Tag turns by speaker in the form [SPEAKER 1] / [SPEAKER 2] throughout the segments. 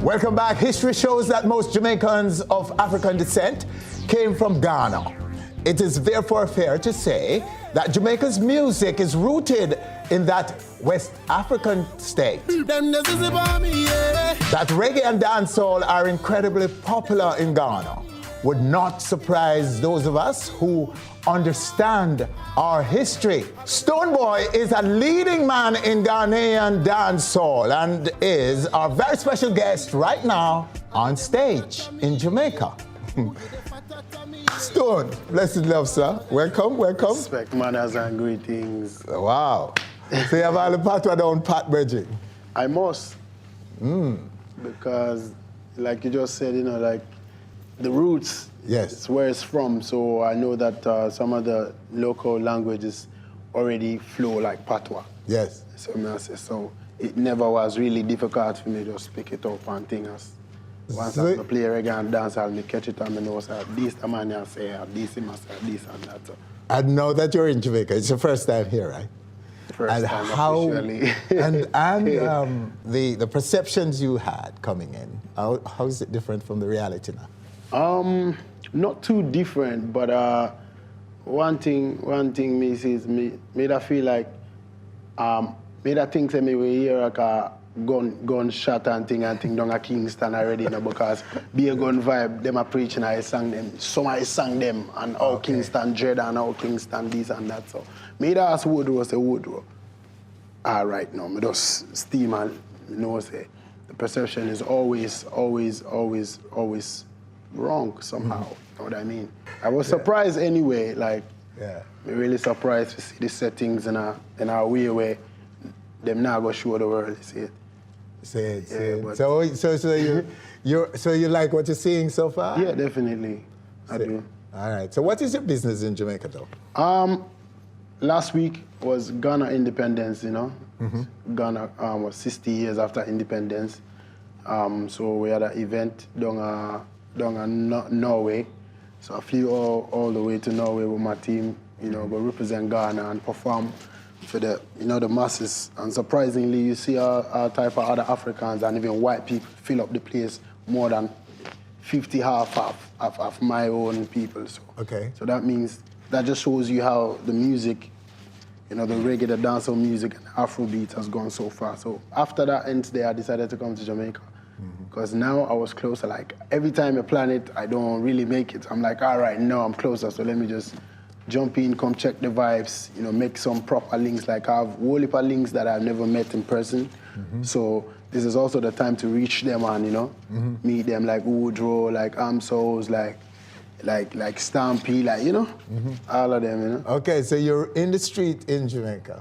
[SPEAKER 1] Welcome back. History shows that most Jamaicans of African descent came from Ghana. It is therefore fair to say that Jamaica's music is rooted in that West African state. That reggae and dancehall are incredibly popular in Ghana would not surprise those of us who understand our history. Stonebwoy is a leading man in Ghanaian dancehall and is our very special guest right now on stage in Jamaica. Stone, blessed love, sir. Welcome, welcome.
[SPEAKER 2] Respect, manners, and greetings.
[SPEAKER 1] Wow. So you have all the patois down pat, Bridget?
[SPEAKER 2] I must. Because, like you just said, you know, like, the roots,
[SPEAKER 1] yes,
[SPEAKER 2] it's where it's from. So I know that some of the local languages already flow like patois.
[SPEAKER 1] Yes.
[SPEAKER 2] So it never was really difficult for me to just pick it up and things. Once I play reggae and dance, I'll catch it and I know this the man I say, this him I say, this and that. So.
[SPEAKER 1] I know that you're in Jamaica. It's your first time here, right?
[SPEAKER 2] First time officially.
[SPEAKER 1] and the perceptions you had coming in, how is it different from the reality now?
[SPEAKER 2] Not too different, but one thing me says made I feel like made I think that me we hear like a gunshot and thing down at Kingston already, you know, because be a gun vibe, them a preaching, I sang them. Somebody sang them and all Kingston dread and all Kingston this and that. So me that ask Woodrow say Woodrow. All right now, me just steam and you know say the perception is always wrong somehow. You know what I mean? I was surprised anyway, like really surprised to see the settings in a way where them now go show the world, see it.
[SPEAKER 1] Say it. So you like what you're seeing so far?
[SPEAKER 2] Yeah, definitely. I do.
[SPEAKER 1] All right. So what is your business in Jamaica though?
[SPEAKER 2] Last week was Ghana independence, you know. Ghana was 60 years after independence. So we had an event down Norway. So I flew all the way to Norway with my team, you know, go represent Ghana and perform for the, you know, the masses. And surprisingly, you see our type of other Africans and even white people fill up the place more than 50 half of my own people. So, so that means, that just shows you how the music, you know, the reggae, the dancehall music, and Afrobeat has gone so far. So after that ends there, I decided to come to Jamaica. Because now I was closer. Like, every time I plan it, I don't really make it. I'm like, all right, now I'm closer, so let me just jump in, come check the vibes, you know, make some proper links. Like, I have a whole heap of links that I've never met in person. So this is also the time to reach them and, you know, meet them, like Woodrow, like Amsos, like Stampy, like, you know, all of them, you know. Okay, so you're in the street in Jamaica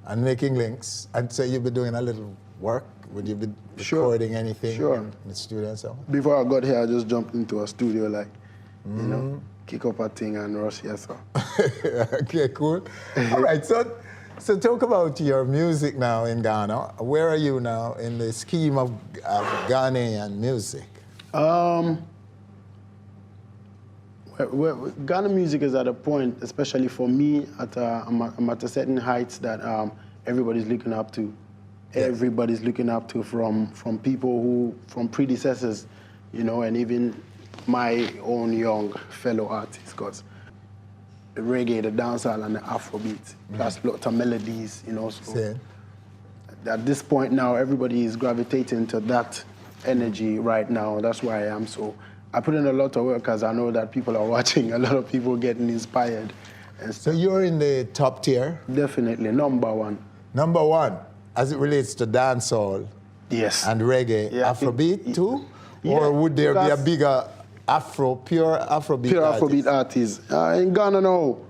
[SPEAKER 2] and making links, and so you've been doing a little work. Would you be recording anything in the studio and so on? Before I got here, I just jumped into a studio, like, you know, kick up a thing and rush here, so. Okay, cool. All right, so talk about your music now in Ghana. Where are you now in the scheme of Ghanaian music? Ghana music is at a point, especially for me, I'm at a certain heights that everybody's looking up to. Everybody's looking up to from people from predecessors, you know, and even my own young fellow artists, because the reggae, the dancehall, and the Afrobeat, plus a lot of melodies, you know. So at this point now, everybody is gravitating to that energy right now. That's why I am so. I put in a lot of work because I know that people are watching, a lot of people getting inspired. And so you're in the top tier? Definitely, number one. Number one, as it relates to dancehall and reggae, Afrobeat too? Or would there be a bigger pure Afrobeat artist? In Ghana, no.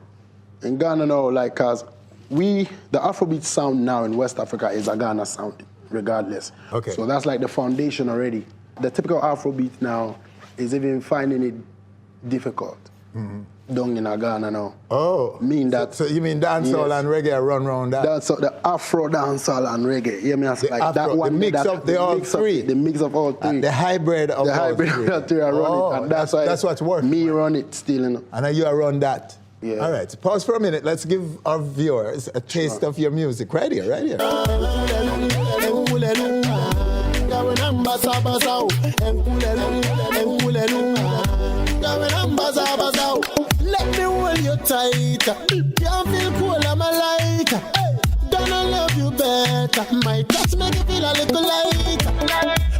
[SPEAKER 2] In Ghana, no, like, cause the Afrobeat sound now in West Africa is a Ghana sound, regardless. So that's like the foundation already. The typical Afrobeat now is even finding it difficult. Down in Ghana now. Mean that. So you mean dancehall and reggae run around that? That's the Afro dancehall and reggae. You mean like Afro, that one? The mix of all three. The mix of all three. The hybrid of all three. The three are running, and that's why. That's what's working. Me run it still, you know. And you are run that. Yeah. All right. Pause for a minute. Let's give our viewers a taste of your music. Right here. Right here.
[SPEAKER 3] Going on basao, enkulelu. Going on basao. Let me hold you tight. Can't feel cool, I'm a light. Gonna love you better. My touch make you feel a little light.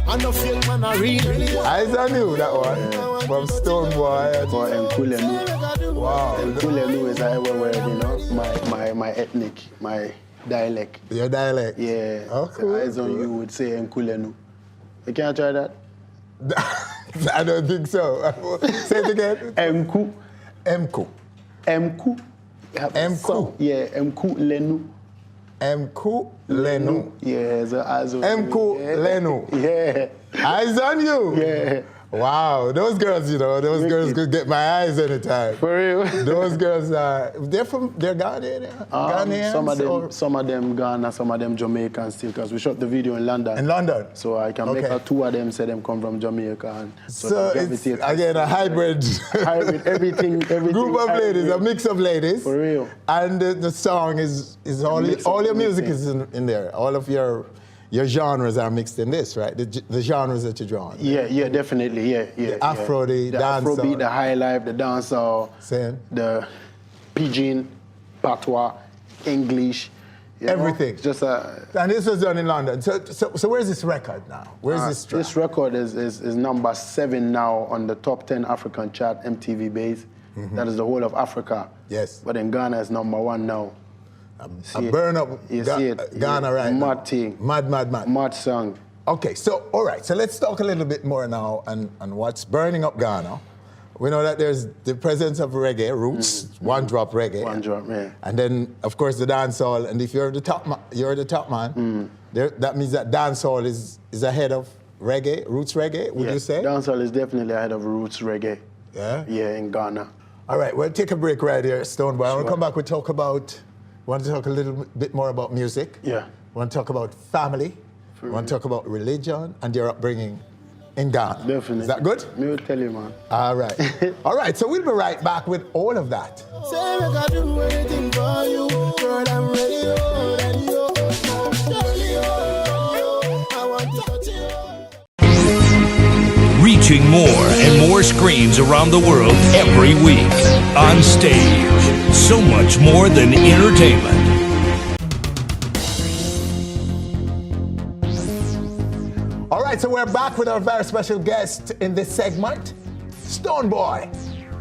[SPEAKER 3] I know feel man, I really.
[SPEAKER 1] I knew that one from Stonebwoy.
[SPEAKER 2] For Nkulelu.
[SPEAKER 1] Wow.
[SPEAKER 2] Nkulelu is a word, you know, my ethnic, my dialect.
[SPEAKER 1] Your dialect?
[SPEAKER 2] Yeah.
[SPEAKER 1] Oh, cool.
[SPEAKER 2] So eyes on you would say Nkulelu. You can't try that?
[SPEAKER 1] I don't think so. Say it again.
[SPEAKER 2] Mku.
[SPEAKER 1] Mku.
[SPEAKER 2] Mku.
[SPEAKER 1] Mku.
[SPEAKER 2] Yeah, Mku Lenu.
[SPEAKER 1] Mku Lenu.
[SPEAKER 2] Yeah, so eyes on
[SPEAKER 1] Mku
[SPEAKER 2] you.
[SPEAKER 1] Lenu.
[SPEAKER 2] Yeah.
[SPEAKER 1] Eyes on you.
[SPEAKER 2] Yeah.
[SPEAKER 1] Wow, those girls, those girls could get my eyes anytime.
[SPEAKER 2] For real.
[SPEAKER 1] Those girls are, they're Ghanaian? Ghanaians?
[SPEAKER 2] Some of them Ghana, some of them Jamaican still, because we shot the video in London.
[SPEAKER 1] In London?
[SPEAKER 2] So I can make a two of them say them come from Jamaica. And
[SPEAKER 1] so it's, again, a hybrid.
[SPEAKER 2] Hybrid, everything.
[SPEAKER 1] Group of ladies, a mix of ladies.
[SPEAKER 2] For real.
[SPEAKER 1] And the song is all your music is in there. All of your genres are mixed in this, right? The genres that you're drawing.
[SPEAKER 2] Yeah, definitely, yeah.
[SPEAKER 1] The Afro, the dancehall.
[SPEAKER 2] Afrobeat, the high life, the dancehall, the pidgin, patois, English.
[SPEAKER 1] Everything.
[SPEAKER 2] Just
[SPEAKER 1] and this was done in London. So where's this record now? Where's this track?
[SPEAKER 2] This record is number 7 now on the top 10 African chart, MTV base. That is the whole of Africa.
[SPEAKER 1] Yes.
[SPEAKER 2] But in Ghana, it's number 1 now.
[SPEAKER 1] A burn up Ghana right now.
[SPEAKER 2] Mad thing.
[SPEAKER 1] Mad.
[SPEAKER 2] Mad song.
[SPEAKER 1] Okay, so all right, so let's talk a little bit more now on what's burning up Ghana. We know that there's the presence of reggae, roots, one drop reggae.
[SPEAKER 2] One drop, yeah.
[SPEAKER 1] And then of course the dancehall, and if you're the top man, that means that dancehall is ahead of reggae, roots reggae, would you say?
[SPEAKER 2] Dancehall is definitely ahead of roots reggae.
[SPEAKER 1] Yeah?
[SPEAKER 2] Yeah, in Ghana.
[SPEAKER 1] All right, we'll take a break right here, Stonebwoy. I want to come back, want to talk a little bit more about music.
[SPEAKER 2] Yeah.
[SPEAKER 1] Want to talk about family. Want to talk about religion and your upbringing in Ghana.
[SPEAKER 2] Definitely.
[SPEAKER 1] Is that good?
[SPEAKER 2] Me will tell you, man.
[SPEAKER 1] All right. All right, so we'll be right back with all of that.
[SPEAKER 3] Say I gotta do anything for you, girl, I'm ready, I want to touch you.
[SPEAKER 4] Reaching more and more screens around the world every week. On stage, so much more than entertainment.
[SPEAKER 1] All right, so we're back with our very special guest in this segment, Stonebwoy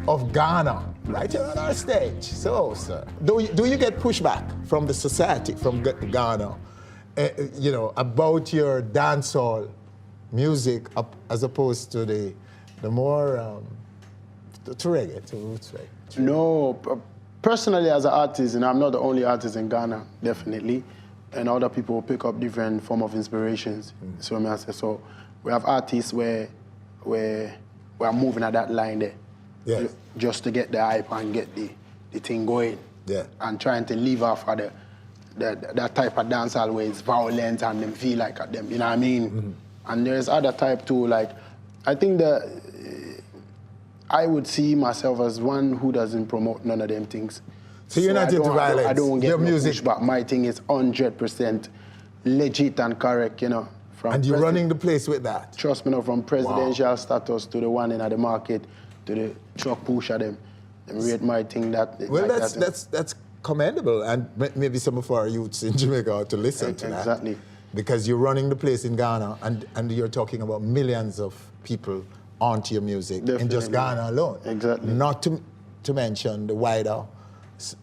[SPEAKER 1] of Ghana, right here on our stage. So, sir, do you get pushback from the society, from Ghana, about your dancehall music as opposed to the more to reggae, to roots reggae?
[SPEAKER 2] No, personally as an artist, and I'm not the only artist in Ghana, definitely, and other people pick up different form of inspirations. So we have artists where we're moving at that line there,
[SPEAKER 1] yes,
[SPEAKER 2] just to get the hype and get the thing going, and trying to leave off of that type of dancehall where it's violent and them feel like them, you know what I mean? And there's other type too, like, I think that I would see myself as one who doesn't promote none of them things.
[SPEAKER 1] So you're not into violence?
[SPEAKER 2] I don't get
[SPEAKER 1] your
[SPEAKER 2] no
[SPEAKER 1] music,
[SPEAKER 2] but my thing is 100% legit and correct,
[SPEAKER 1] And you're running the place with that?
[SPEAKER 2] Trust me, from presidential status to the one in the market, to the truck pusher them rate my thing that.
[SPEAKER 1] Well,
[SPEAKER 2] like
[SPEAKER 1] that's commendable, and maybe some of our youths in Jamaica ought to listen to that.
[SPEAKER 2] Exactly.
[SPEAKER 1] Because you're running the place in Ghana, and you're talking about millions of people onto your music in just Ghana alone.
[SPEAKER 2] Exactly.
[SPEAKER 1] Not to mention the wider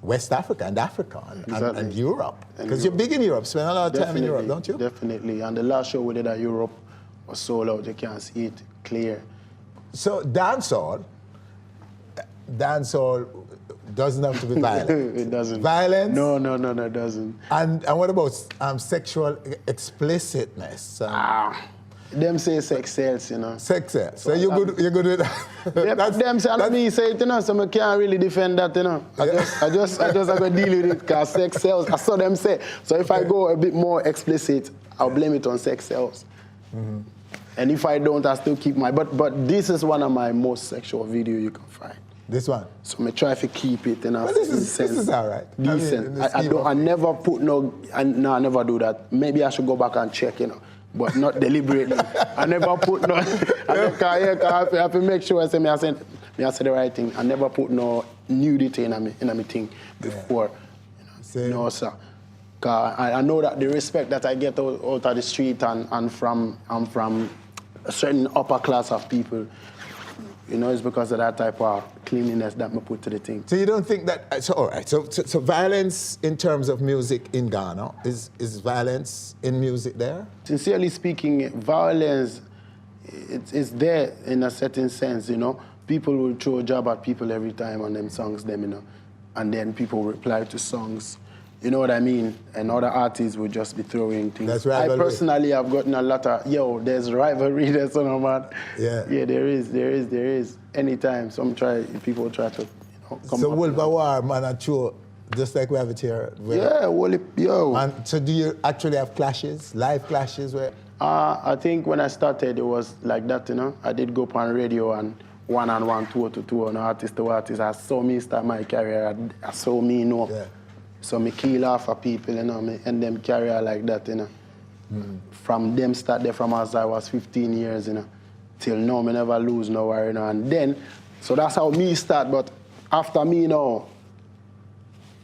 [SPEAKER 1] West Africa and Europe. Because you're big in Europe, spend a lot of time in Europe, don't you?
[SPEAKER 2] Definitely. And the last show we did at Europe was sold out. You can see it clear.
[SPEAKER 1] So dancehall doesn't have to be violent.
[SPEAKER 2] It doesn't.
[SPEAKER 1] Violence?
[SPEAKER 2] No, it doesn't.
[SPEAKER 1] And what about sexual explicitness?
[SPEAKER 2] Them say sex sells,
[SPEAKER 1] Sex sells. So you're good with that?
[SPEAKER 2] Them say, and me say it, so I can't really defend that, I just have to deal with it because sex sells. I saw them say. So if I go a bit more explicit, I'll blame it on sex sells. And if I don't, I still keep my. But this is one of my most sexual videos you can find.
[SPEAKER 1] This one.
[SPEAKER 2] So me try to keep it in a
[SPEAKER 1] Well, this is all right.
[SPEAKER 2] Decent.
[SPEAKER 1] I
[SPEAKER 2] I never put I never do that. Maybe I should go back and check, but not deliberately. I never put no. I have to make sure I say the right thing. I never put no nudity in my thing before.
[SPEAKER 1] Same.
[SPEAKER 2] No, sir. Cause I know that the respect that I get out of the street and I'm from a certain upper class of people, it's because of that type of cleanliness that I put to the thing.
[SPEAKER 1] So you don't think that, all right, so violence in terms of music in Ghana, is violence in music there?
[SPEAKER 2] Sincerely speaking, violence, it's there in a certain sense, People will throw a jab at people every time on them songs, and then people reply to songs. You know what I mean? And other artists will just be throwing things.
[SPEAKER 1] That's rivalry.
[SPEAKER 2] I personally have gotten a lot of, there's rivalry, there's so man.
[SPEAKER 1] Yeah.
[SPEAKER 2] Yeah, there is. Anytime people try to, come
[SPEAKER 1] So
[SPEAKER 2] up.
[SPEAKER 1] Wolf of War, man, I throw, just like we have it here.
[SPEAKER 2] Yeah, yo.
[SPEAKER 1] And so do you actually have clashes, live clashes where?
[SPEAKER 2] I think when I started, it was like that, I did go up on radio and one-on-one, two-to-two, artist to artist. I saw me start my career. I saw me,
[SPEAKER 1] Yeah.
[SPEAKER 2] So me kill off of people, me end them career like that, From them start there from as I was 15 years, till now, me never lose no worry, And then, so that's how me start, but after me now,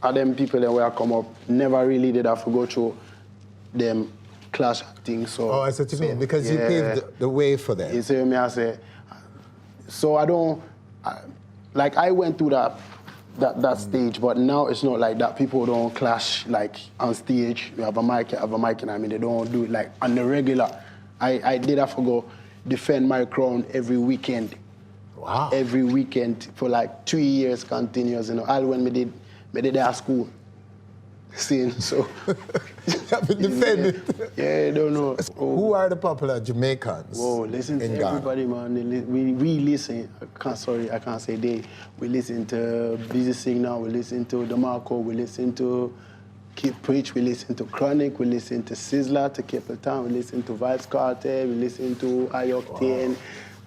[SPEAKER 2] all them people that where come up never really did have to go through them clash things. So,
[SPEAKER 1] Oh, that's what you mean, because you paved the way for them.
[SPEAKER 2] You see me, I say, so I went through that stage, but now it's not like that. People don't clash like on stage. You have a mic, they don't do it like on the regular. I did have to go defend my crown every weekend.
[SPEAKER 1] Wow.
[SPEAKER 2] Every weekend for like 3 years continuous, all when me did at school. Seeing, so.
[SPEAKER 1] I've been defending.
[SPEAKER 2] Yeah, I don't know.
[SPEAKER 1] Who are the popular Jamaicans?
[SPEAKER 2] Whoa, listen to everybody, man. We listen. I can't say they. We listen to Busy Signal, we listen to DeMarco, we listen to Kid Preach, we listen to Chronic, we listen to Sizzler, to Capleton, we listen to Vibes Cartel, we listen to Ioctane.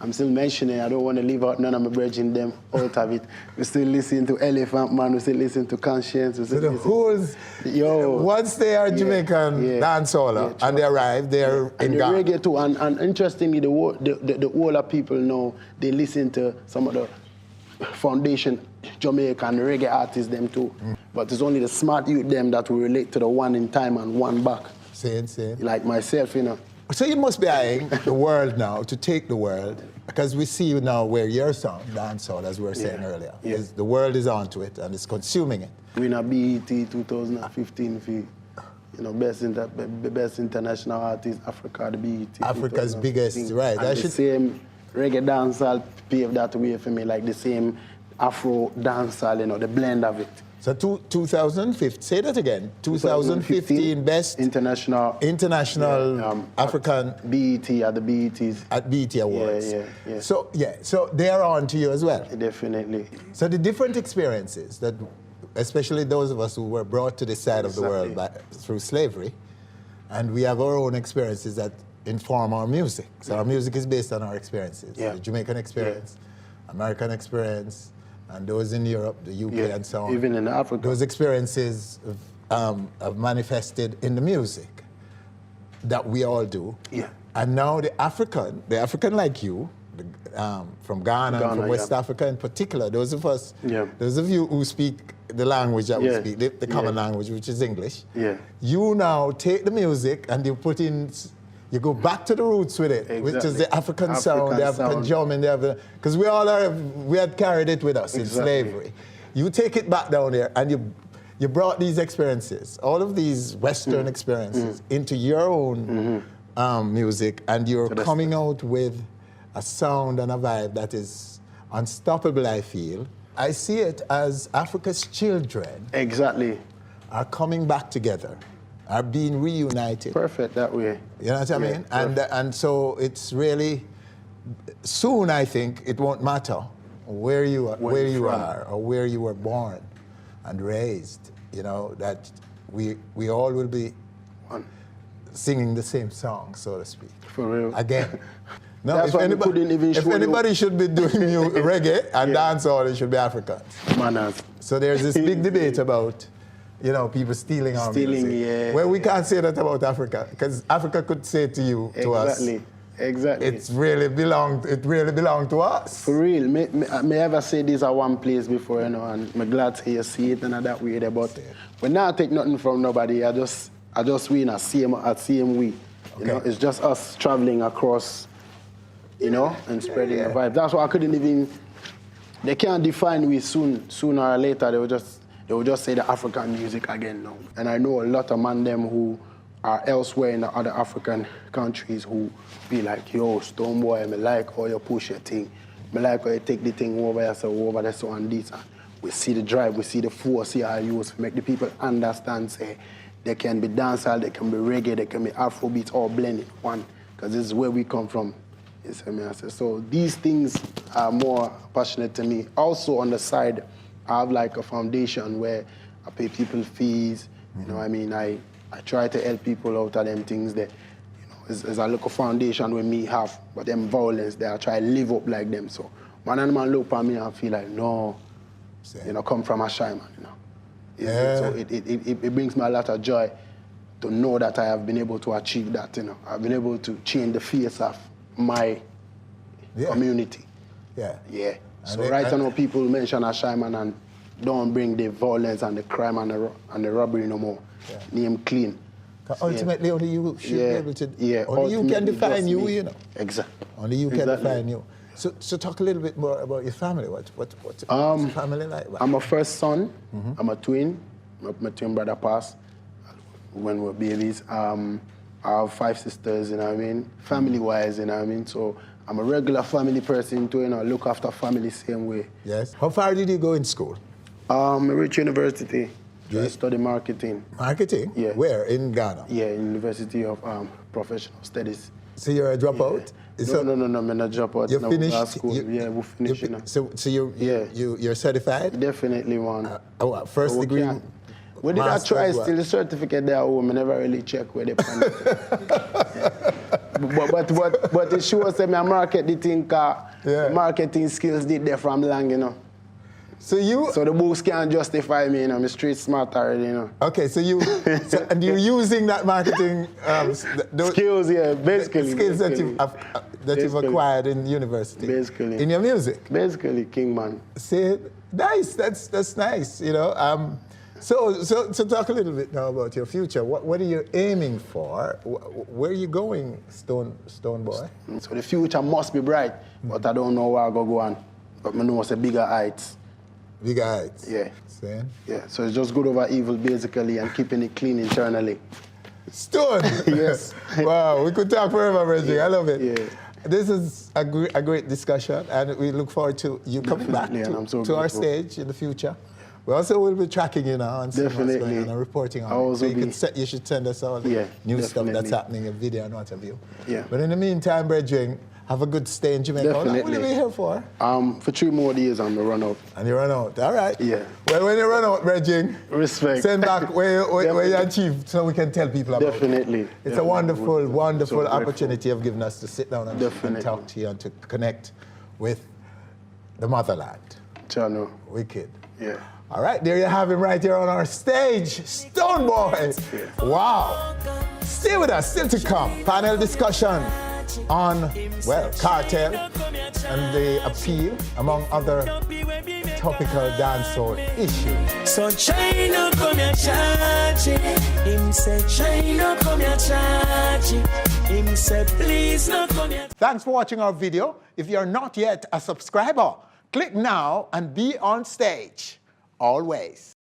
[SPEAKER 2] I'm still mentioning, I don't want to leave out none of my bridging them out of it. We still listen to Elephant Man, we still listen to Conscience. We still
[SPEAKER 1] So the who's, once they are Jamaican dancehall and they arrive, they're in
[SPEAKER 2] the
[SPEAKER 1] Ghana.
[SPEAKER 2] reggae too, and interestingly, the older people now, they listen to some of the foundation Jamaican reggae artists them too. But it's only the smart youth them that will relate to the one in time and one back.
[SPEAKER 1] Same.
[SPEAKER 2] Like myself,
[SPEAKER 1] So you must be eyeing the world now, to take the world, because we see you now where your song, dancehall, as we were saying earlier, is the world is onto it and it's consuming it.
[SPEAKER 2] We in a BET 2015 for best international artist, Africa, the BET.
[SPEAKER 1] Africa's biggest, right.
[SPEAKER 2] And the same reggae dancehall paved that way for me, like the same Afro dancehall, the blend of it.
[SPEAKER 1] So 2015, say that again. 2015 best
[SPEAKER 2] international
[SPEAKER 1] African
[SPEAKER 2] BET at the BETs.
[SPEAKER 1] At BET Awards.
[SPEAKER 2] Yeah.
[SPEAKER 1] So they are on to you as well.
[SPEAKER 2] Definitely.
[SPEAKER 1] So the different experiences that, especially those of us who were brought to this side of the world through slavery, and we have our own experiences that inform our music. So our music is based on our experiences. The Jamaican experience, American experience, and those in Europe, the UK and so on.
[SPEAKER 2] Even in Africa.
[SPEAKER 1] Those experiences have manifested in the music that we all do.
[SPEAKER 2] Yeah.
[SPEAKER 1] And now the African like you, from Ghana, from West Africa in particular, those of you who speak the language that we speak, the common language, which is English, you now take the music and you go back to the roots with it, which is the African sound, the African drumming, because we had carried it with us in slavery. You take it back down there and you brought these experiences, all of these Western experiences, into your own music, and you're coming out with a sound and a vibe that is unstoppable, I feel. I see it as Africa's children are coming back together, are being reunited.
[SPEAKER 2] Perfect that way.
[SPEAKER 1] You know what I mean? And so it's really, soon I think it won't matter where you are or where you were born and raised, that we all will be singing the same song, so to speak.
[SPEAKER 2] For real.
[SPEAKER 1] Again. No,
[SPEAKER 2] That's why we couldn't even
[SPEAKER 1] if
[SPEAKER 2] show you-
[SPEAKER 1] anybody should be doing new reggae and
[SPEAKER 2] Yeah.
[SPEAKER 1] dancehall, it should be Africans.
[SPEAKER 2] Manners.
[SPEAKER 1] So there's this big debate about, people stealing our
[SPEAKER 2] Stealing,
[SPEAKER 1] music.
[SPEAKER 2] yeah.
[SPEAKER 1] Well, we can't say that about Africa, because Africa could say to you, to us,
[SPEAKER 2] Exactly.
[SPEAKER 1] it really belonged to us.
[SPEAKER 2] For real. May ever say this at one place before, and I'm glad to you see it and that way there, but we not take nothing from nobody. I just win at same way. It's just us traveling across, and spreading the vibe. That's why I couldn't even. They can't define we sooner or later. They will just say the African music again now. And I know a lot of man them who are elsewhere in the other African countries who be like, yo, Stonebwoy, I like how you push your thing. I like how you take the thing over there, so and this. And we see the drive, we see the force you use to make the people understand, say, they can be dancehall, they can be reggae, they can be Afrobeat, all blended one. Because this is where we come from. You see me? I say, so these things are more passionate to me. Also on the side, I have like a foundation where I pay people fees. You know what I mean? I try to help people out of them things that, it's a little foundation where me have, but them violence there, I try to live up like them. So man and man look at me and feel like, no, come from a shy man,
[SPEAKER 1] Yeah.
[SPEAKER 2] So it brings me a lot of joy to know that I have been able to achieve that, I've been able to change the face of my community.
[SPEAKER 1] Yeah.
[SPEAKER 2] Yeah. So right now people mention a shy man and don't bring the violence and the crime and the robbery no more. Yeah. Name clean.
[SPEAKER 1] Ultimately, only you should be able to.
[SPEAKER 2] Yeah.
[SPEAKER 1] Only you can define you,
[SPEAKER 2] me. Exactly.
[SPEAKER 1] Only you can define you. So talk a little bit more about your family. What's your family like?
[SPEAKER 2] I'm a first son. I'm a twin. My twin brother passed when we were babies. I have 5 sisters, you know what I mean? Family-wise, you know what I mean? So I'm a regular family person too, look after family same way.
[SPEAKER 1] Yes. How far did you go in school?
[SPEAKER 2] I reached university. I studied marketing.
[SPEAKER 1] Marketing?
[SPEAKER 2] Yeah.
[SPEAKER 1] Where? In Ghana?
[SPEAKER 2] Yeah, University of Professional Studies.
[SPEAKER 1] So you're a dropout?
[SPEAKER 2] Yeah. No, I'm not a dropout.
[SPEAKER 1] You finished?
[SPEAKER 2] School. We finished.
[SPEAKER 1] So you're certified?
[SPEAKER 2] Definitely one.
[SPEAKER 1] First degree?
[SPEAKER 2] We did I try still the certificate there at home. I never really check where they find it. But it shows that I market the thing, marketing skills did there from long,
[SPEAKER 1] So
[SPEAKER 2] the books can't justify me, I'm street smart already,
[SPEAKER 1] Okay, and you're using that marketing
[SPEAKER 2] skills, basically.
[SPEAKER 1] Skills that you've acquired in university.
[SPEAKER 2] Basically.
[SPEAKER 1] In your music.
[SPEAKER 2] Basically, Kingman.
[SPEAKER 1] See, nice. That's nice. So talk a little bit now about your future. What are you aiming for? Where are you going, Stonebwoy?
[SPEAKER 2] So the future must be bright, but I don't know where I go on. But I know it's a bigger heights.
[SPEAKER 1] Bigger heights.
[SPEAKER 2] Yeah.
[SPEAKER 1] See?
[SPEAKER 2] Yeah. So it's just good over evil basically and keeping it clean internally.
[SPEAKER 1] Stone.
[SPEAKER 2] Yes.
[SPEAKER 1] Wow, we could talk forever, Reggie. I love it.
[SPEAKER 2] Yeah.
[SPEAKER 1] This is a great discussion, and we look forward to you coming back to our stage in the future. We also will be tracking you now and seeing what's going on and reporting on it. So you should send us all the new stuff that's happening, a video and what have you.
[SPEAKER 2] Yeah.
[SPEAKER 1] But in the meantime, brethren, have a good stay in Jamaica.
[SPEAKER 2] Definitely.
[SPEAKER 1] How long will you be here for?
[SPEAKER 2] For 3 more days I'm gonna run out.
[SPEAKER 1] And you run out, all right.
[SPEAKER 2] Yeah.
[SPEAKER 1] Well, when you run out, brethren,
[SPEAKER 2] respect.
[SPEAKER 1] Send back where you achieved so we can tell people about
[SPEAKER 2] it.
[SPEAKER 1] It's a wonderful opportunity you've given us to sit down and talk to you and to connect with the motherland.
[SPEAKER 2] Chano.
[SPEAKER 1] Wicked.
[SPEAKER 2] Yeah.
[SPEAKER 1] All right, there you have him right here on our stage, Stonebwoy. Yeah. Wow. Stay with us, still to come. Panel discussion on, cartel and the appeal, among other topical dancehall issues.
[SPEAKER 5] So China come here charge. Him say China come here charge. Him say please no come here.
[SPEAKER 1] Thanks for watching our video. If you're not yet a subscriber, click now and be on stage. Always.